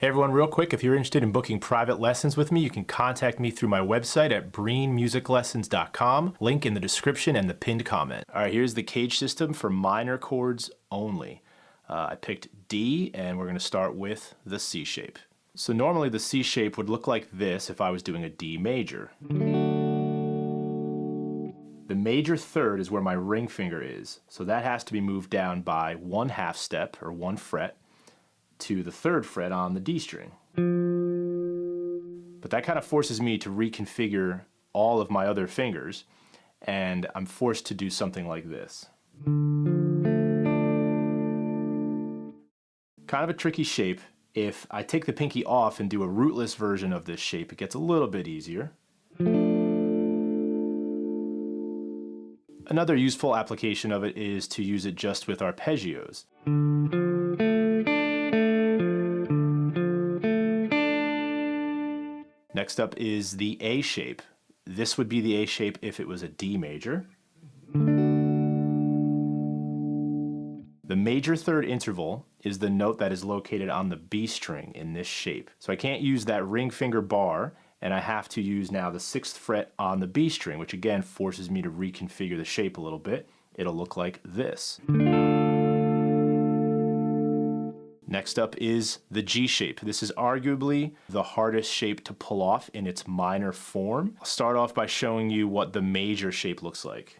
Hey everyone, real quick, if you're interested in booking private lessons with me, you can contact me through my website at breenmusiclessons.com, link in the description and the pinned comment. All right, here's the CAGED system for minor chords only. I picked D, and we're going to start with the C shape. So normally the C shape would look like this if I was doing a D major. The major third is where my ring finger is, so that has to be moved down by 1/2 step, or 1 fret, to the 3rd fret on the D string. But that kind of forces me to reconfigure all of my other fingers, and I'm forced to do something like this. Kind of a tricky shape. If I take the pinky off and do a rootless version of this shape, it gets a little bit easier. Another useful application of it is to use it just with arpeggios. Next up is the A shape. This would be the A shape if it was a D major. The major third interval is the note that is located on the B string in this shape. So I can't use that ring finger bar, and I have to use now the 6th fret on the B string, which again forces me to reconfigure the shape a little bit. It'll look like this. Next up is the G shape. This is arguably the hardest shape to pull off in its minor form. I'll start off by showing you what the major shape looks like.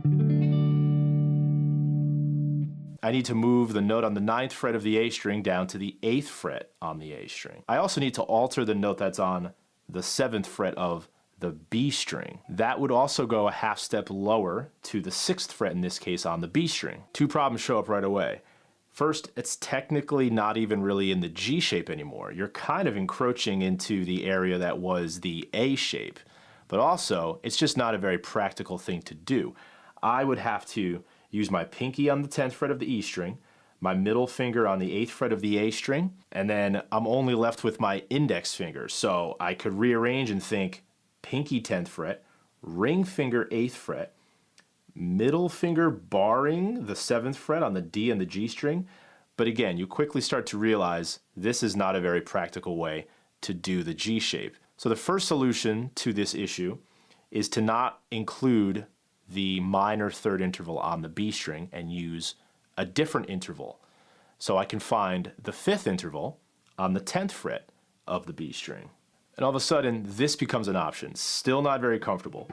I need to move the note on the 9th fret of the A string down to the 8th fret on the A string. I also need to alter the note that's on the 7th fret of the B string. That would also go a 1/2 step lower to the 6th fret in this case on the B string. Two problems show up right away. First, it's technically not even really in the G shape anymore. You're kind of encroaching into the area that was the A shape. But also, it's just not a very practical thing to do. I would have to use my pinky on the 10th fret of the E string, my middle finger on the 8th fret of the A string, and then I'm only left with my index finger. So I could rearrange and think pinky 10th fret, ring finger 8th fret, middle finger barring the 7th fret on the D and the G string. But again, you quickly start to realize this is not a very practical way to do the G shape. So the first solution to this issue is to not include the minor third interval on the B string and use a different interval. So I can find the 5th interval on the 10th fret of the B string. And all of a sudden, this becomes an option. Still not very comfortable.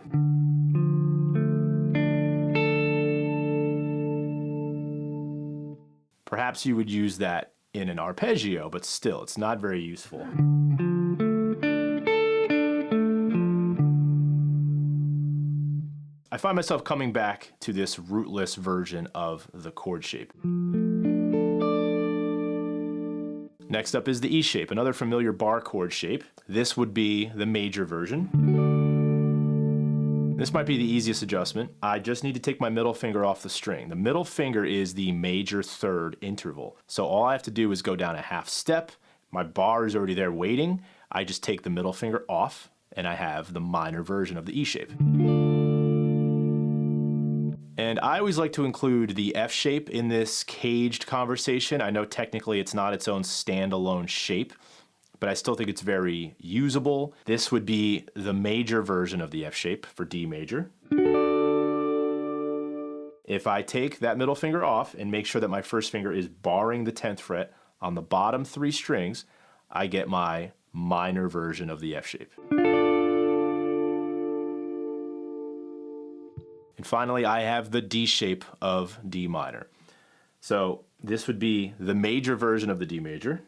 Perhaps you would use that in an arpeggio, but still, it's not very useful. I find myself coming back to this rootless version of the chord shape. Next up is the E shape, another familiar bar chord shape. This would be the major version. This might be the easiest adjustment. I just need to take my middle finger off the string. The middle finger is the major third interval. So all I have to do is go down a 1/2 step. My bar is already there waiting. I just take the middle finger off, and I have the minor version of the E shape. And I always like to include the F shape in this CAGED conversation. I know technically it's not its own standalone shape, but I still think it's very usable. This would be the major version of the F shape for D major. If I take that middle finger off and make sure that my first finger is barring the 10th fret on the bottom 3 strings, I get my minor version of the F shape. And finally, I have the D shape of D minor. So this would be the major version of the D major.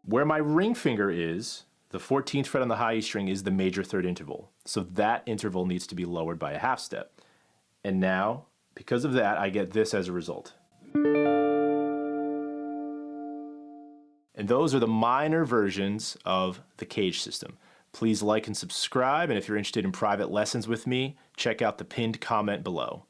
Where my ring finger is, the 14th fret on the high E string is the major third interval. So that interval needs to be lowered by a 1/2 step. And now, because of that, I get this as a result. And those are the minor versions of the CAGED system. Please like and subscribe, and if you're interested in private lessons with me, check out the pinned comment below.